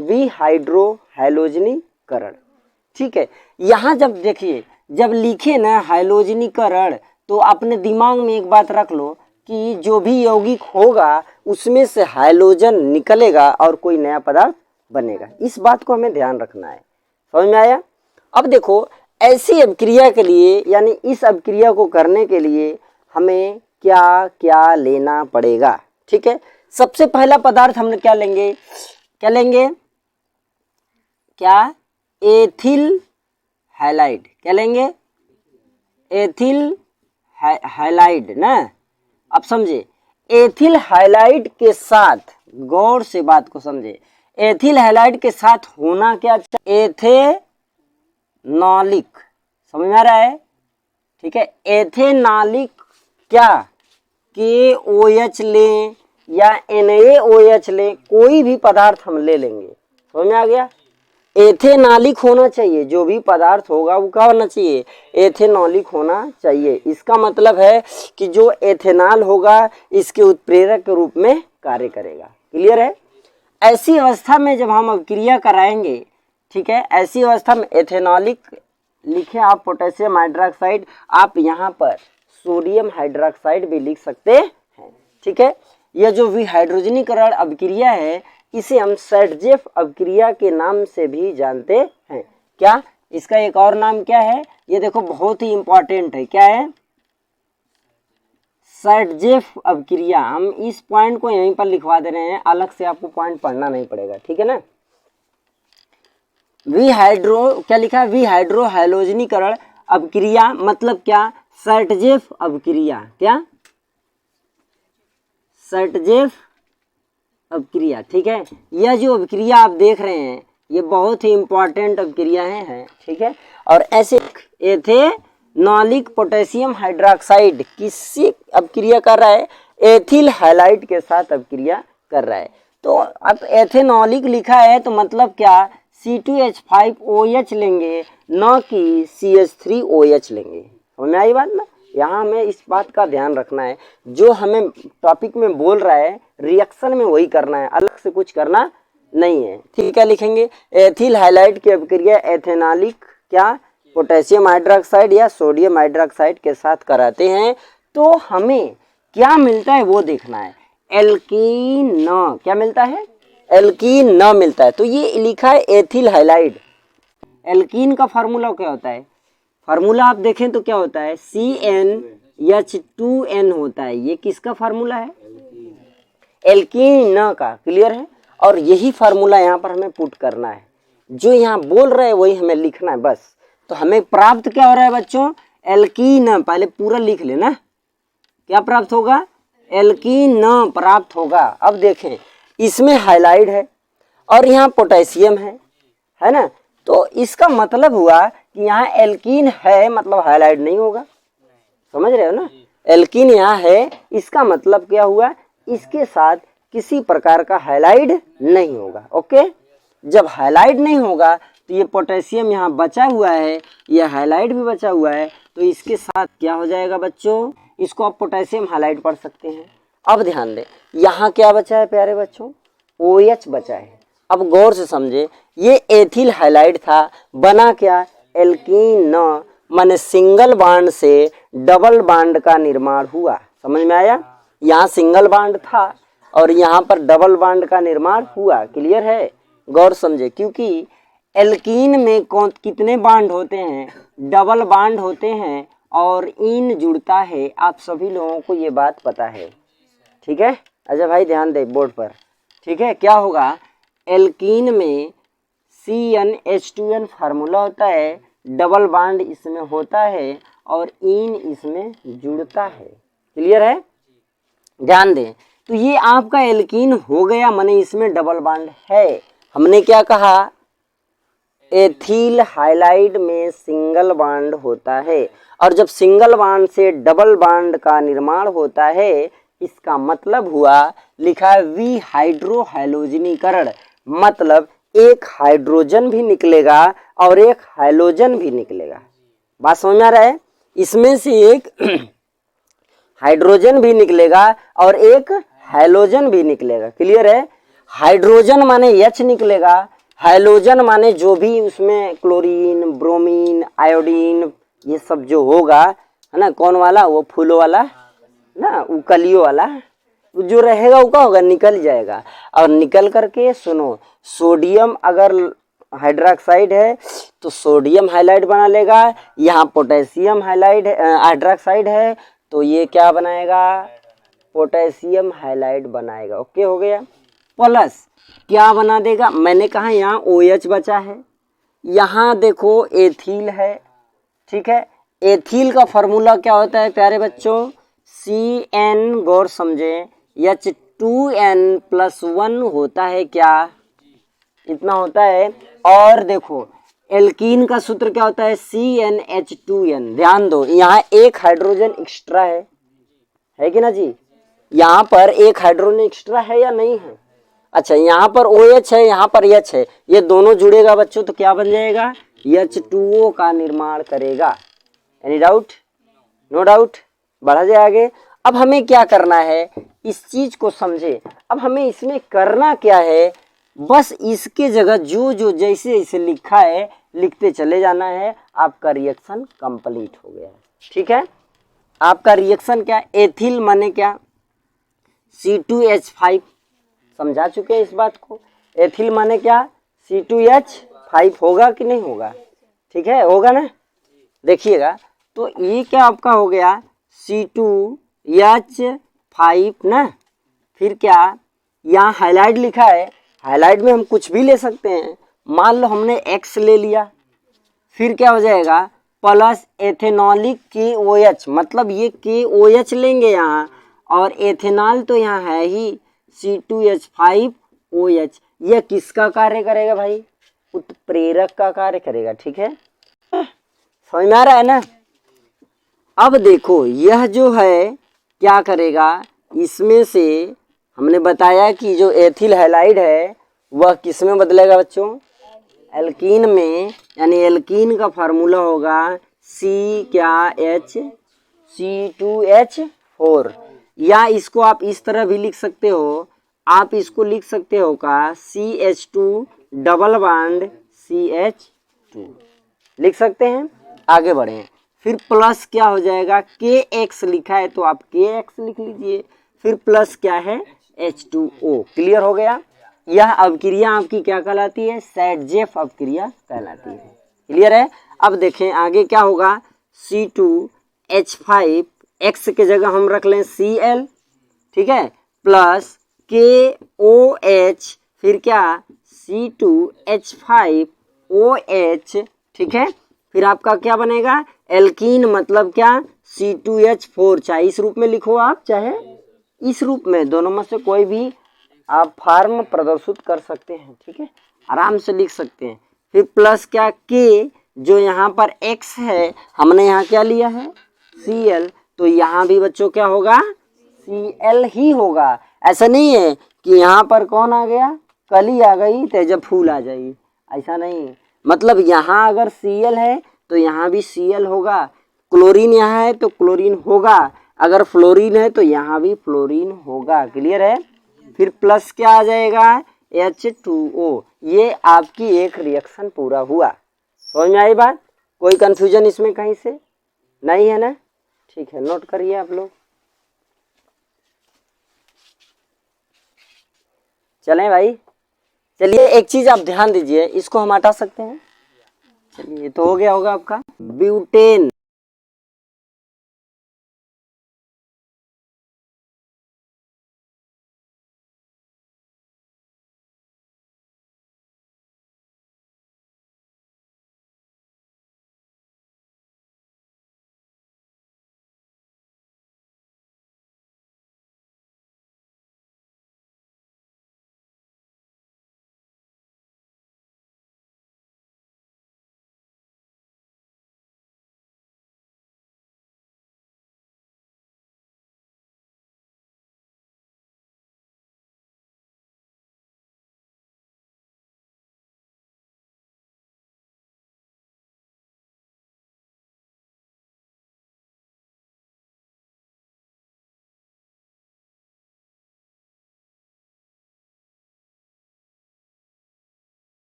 विहाइड्रोहैलोजनीकरण। ठीक है, यहाँ जब देखिए जब लिखे ना हैलोजनीकरण तो अपने दिमाग में एक बात रख लो कि जो भी यौगिक होगा उसमें से हाइड्रोजन निकलेगा और कोई नया पदार्थ बनेगा। इस बात को हमें ध्यान रखना है। समझ में आया? अब देखो ऐसी अभिक्रिया के लिए यानी इस अभिक्रिया को करने के लिए हमें क्या क्या लेना पड़ेगा। ठीक है, सबसे पहला पदार्थ हम क्या लेंगे, क्या एथिल हैलाइड। क्या लेंगे? एथिल हैलाइड ना। अब समझे, एथिल हैलाइड के साथ, गौर से बात को समझे, एथिल हैलाइड के साथ होना क्या चाहिए? एथेनॉलिक। समझ में आ रहा है? ठीक है, एथेनॉलिक क्या KOH लें या NaOH लें, कोई भी पदार्थ हम ले लेंगे। समझ में आ गया? एथेनॉलिक होना चाहिए, जो भी पदार्थ होगा वो क्या होना चाहिए? एथेनॉलिक होना चाहिए। इसका मतलब है कि जो एथेनॉल होगा इसके उत्प्रेरक के रूप में कार्य करेगा। क्लियर है? ऐसी अवस्था में जब हम अभिक्रिया कराएंगे, ठीक है, ऐसी अवस्था में एथेनॉलिक लिखें आप पोटेशियम हाइड्रोक्साइड, आप यहाँ पर सोडियम हाइड्रोक्साइड भी लिख सकते हैं। ठीक है, यह जो विहाइड्रोजनीकरण अभिक्रिया है इसे हम सर्टजेफ अभिक्रिया के नाम से भी जानते हैं। क्या इसका एक और नाम क्या है? ये देखो बहुत ही इंपॉर्टेंट है। क्या है? सर्टजेफ अभिक्रिया। हम इस पॉइंट को यहीं पर लिखवा दे रहे हैं, अलग से आपको पॉइंट पढ़ना नहीं पड़ेगा। ठीक है ना? क्या लिखा है? विहाइड्रोहैलोजनीकरण अभिक्रिया मतलब क्या? सर्टजेफ अभिक्रिया। क्या? सर्टजेफ अभिक्रिया। ठीक है, यह जो अभिक्रिया आप देख रहे हैं ये बहुत ही इंपॉर्टेंट अभिक्रियाएं हैं। ठीक है, और ऐसे एथेनॉलिक पोटेशियम हाइड्रोक्साइड किससे अभिक्रिया कर रहा है? एथिल हैलाइड के साथ अभिक्रिया कर रहा है। तो अब एथेनॉलिक लिखा है तो मतलब क्या? C2H5OH लेंगे, न कि CH3OH लेंगे। समझ में आई बात ना? यहाँ हमें इस बात का ध्यान रखना है, जो हमें टॉपिक में बोल रहा है रिएक्शन में वही करना है, अलग से कुछ करना नहीं है। ठीक है, लिखेंगे एथिल हैलाइड की अभिक्रिया एथेनॉलिक क्या पोटेशियम हाइड्रोक्साइड या सोडियम हाइड्रोक्साइड के साथ कराते हैं तो हमें क्या मिलता है वो देखना है। एल्कीन न। क्या मिलता है? एल्कीन न मिलता है। तो ये लिखा है एथिल हैलाइड। एल्कीन का फार्मूला क्या होता है? फार्मूला आप देखें तो क्या होता है? CnH2n होता है। ये किसका फार्मूला है? एल्कीन का। क्लियर है? और यही फार्मूला यहाँ पर हमें पुट करना है, जो यहाँ बोल रहे हैं वही हमें लिखना है बस। तो हमें प्राप्त क्या हो रहा है बच्चों? एल्कीन। पहले पूरा लिख लेना। क्या प्राप्त होगा? एल्कीन प्राप्त होगा। अब देखें इसमें हाइलाइड है और यहाँ पोटेशियम है ना? तो इसका मतलब हुआ कि यहाँ एल्कीन है, मतलब हाइलाइड नहीं होगा। समझ रहे हो ना? एल्कीन यहाँ है, इसका मतलब क्या हुआ? इसके साथ किसी प्रकार का हाइलाइड नहीं होगा। ओके, जब हाइलाइड नहीं होगा तो ये पोटेशियम यहाँ बचा हुआ है, ये हाइलाइड भी बचा हुआ है, तो इसके साथ क्या हो जाएगा बच्चों? इसको आप पोटेशियम हाइलाइड पढ़ सकते हैं। अब ध्यान दें, यहाँ क्या बचा है प्यारे बच्चों? OH बचा है। अब गौर से समझे, ये एथिल हैलाइड था, बना क्या? एल्कीन न, माने सिंगल बॉन्ड से डबल बॉन्ड का निर्माण हुआ। समझ में आया? यहाँ सिंगल बॉन्ड था और यहाँ पर डबल बॉन्ड का निर्माण हुआ। क्लियर है? गौर समझे, क्योंकि एल्कीन में कितने बॉन्ड होते हैं? डबल बॉन्ड होते हैं और इन जुड़ता है। आप सभी लोगों को ये बात पता है। ठीक है? अच्छा भाई ध्यान दे बोर्ड पर। ठीक है, क्या होगा? एल्कीन में CnH2n फार्मूला होता है, डबल बॉन्ड इसमें होता है और इन इसमें जुड़ता है। क्लियर है? ध्यान दें, तो ये आपका एल्कीन हो गया, माने इसमें डबल बॉन्ड है। हमने क्या कहा? एथिल हाइलाइड में सिंगल बॉन्ड होता है और जब सिंगल बॉन्ड से डबल बॉन्ड का निर्माण होता है इसका मतलब हुआ, लिखा है विहाइड्रोहैलोजनीकरण, मतलब एक हाइड्रोजन भी निकलेगा और एक हैलोजन भी निकलेगा। बात समझ में आ रहा है? इसमें से एक हाइड्रोजन भी निकलेगा और एक हैलोजन भी निकलेगा। क्लियर है? हाइड्रोजन माने H निकलेगा, हैलोजन माने जो भी उसमें क्लोरीन, ब्रोमीन, आयोडीन ये सब जो होगा है ना, कौन वाला, वो फूलों वाला ना, वो कलियों वाला, जो रहेगा वो क्या होगा, निकल जाएगा। और निकल करके सुनो, सोडियम अगर हाइड्रोक्साइड है तो सोडियम हाइलाइड बना लेगा, यहाँ पोटेशियम हाइलाइड हाइड्रोक्साइड है तो ये क्या बनाएगा, पोटेशियम हाइलाइड बनाएगा। ओके हो गया। प्लस क्या बना देगा, मैंने कहा यहाँ OH बचा है, यहाँ देखो एथिल है, ठीक है। एथिल का फॉर्मूला क्या होता है प्यारे बच्चों, CN, गौर समझे, H2N+1 होता है क्या, इतना होता है। और देखो एल्कीन का सूत्र क्या होता है, CnH2n। ध्यान दो यहाँ एक हाइड्रोजन एक्स्ट्रा है कि ना जी, यहाँ पर एक हाइड्रोजन एक्स्ट्रा है या नहीं है। अच्छा यहाँ पर OH है, यहाँ पर H है, ये दोनों जुड़ेगा बच्चों तो क्या बन जाएगा, H2O का निर्माण करेगा। एनी डाउट, नो डाउट, बढ़ा जाए आगे। अब हमें क्या करना है, इस चीज को समझे। अब हमें इसमें करना क्या है, बस इसके जगह जो जो जैसे जैसे लिखा है लिखते चले जाना है, आपका रिएक्शन कंप्लीट हो गया है। ठीक है, आपका रिएक्शन क्या, एथिल माने क्या, C2H5, समझा चुके हैं इस बात को। एथिल माने क्या, C2H5 होगा कि नहीं होगा, ठीक है, होगा ना, देखिएगा। तो ये क्या आपका हो गया C2H5 ना, फिर क्या, यहाँ हाईलाइट लिखा है, हाईलाइट में हम कुछ भी ले सकते हैं, मान लो हमने X ले लिया, फिर क्या हो जाएगा प्लस एथेनॉलिक KOH, मतलब ये KOH लेंगे यहाँ, और एथेनॉल तो यहाँ है ही C2H5OH, यह किसका कार्य करेगा भाई, उत्प्रेरक का कार्य करेगा। ठीक है, समझ में आ रहा है ना। अब देखो यह जो है क्या करेगा, इसमें से हमने बताया कि जो एथिल हैलाइड है वह किस में बदलेगा बच्चों, एल्कीन में, यानी एल्कीन का फार्मूला होगा C2H4, या इसको आप इस तरह भी लिख सकते हो, आप इसको लिख सकते हो का CH2 डबल बॉन्ड CH2 लिख सकते हैं। आगे बढ़े, फिर प्लस क्या हो जाएगा, KX लिखा है तो आप KX लिख लीजिए, फिर प्लस क्या है H2O। क्लियर हो गया। यह अवक्रिया आपकी क्या कहलाती है, सैडजेफ अवक्रिया कहलाती है। क्लियर है। अब देखें आगे क्या होगा, C2H5, X के जगह हम रख लें Cl, ठीक है, प्लस KOH, फिर क्या C2H5OH, ठीक है, फिर आपका क्या बनेगा, एल्कीन, मतलब क्या C2H4, चाहे इस रूप में लिखो आप चाहे इस रूप में, दोनों में से कोई भी आप फॉर्म प्रदर्शित कर सकते हैं। ठीक है, आराम से लिख सकते हैं। फिर प्लस क्या K, जो यहाँ पर X है हमने यहाँ क्या लिया है Cl, तो यहाँ भी बच्चों क्या होगा Cl ही होगा। ऐसा नहीं है कि यहाँ पर कौन आ गया, कली आ गई तो जब फूल आ जाएगी, ऐसा नहीं, मतलब यहाँ अगर Cl है तो यहाँ भी Cl होगा, क्लोरीन यहाँ है तो क्लोरीन होगा, अगर फ्लोरीन है तो यहाँ भी फ्लोरीन होगा। क्लियर है। फिर प्लस क्या आ जाएगा H2O। ये आपकी एक रिएक्शन पूरा हुआ। समझ में आई बात, कोई कंफ्यूजन इसमें कहीं से नहीं है ना। ठीक है, नोट करिए आप लोग। चलें भाई, चलिए एक चीज आप ध्यान दीजिए, इसको हम हटा सकते हैं। चलिए, तो हो गया होगा आपका ब्यूटेन।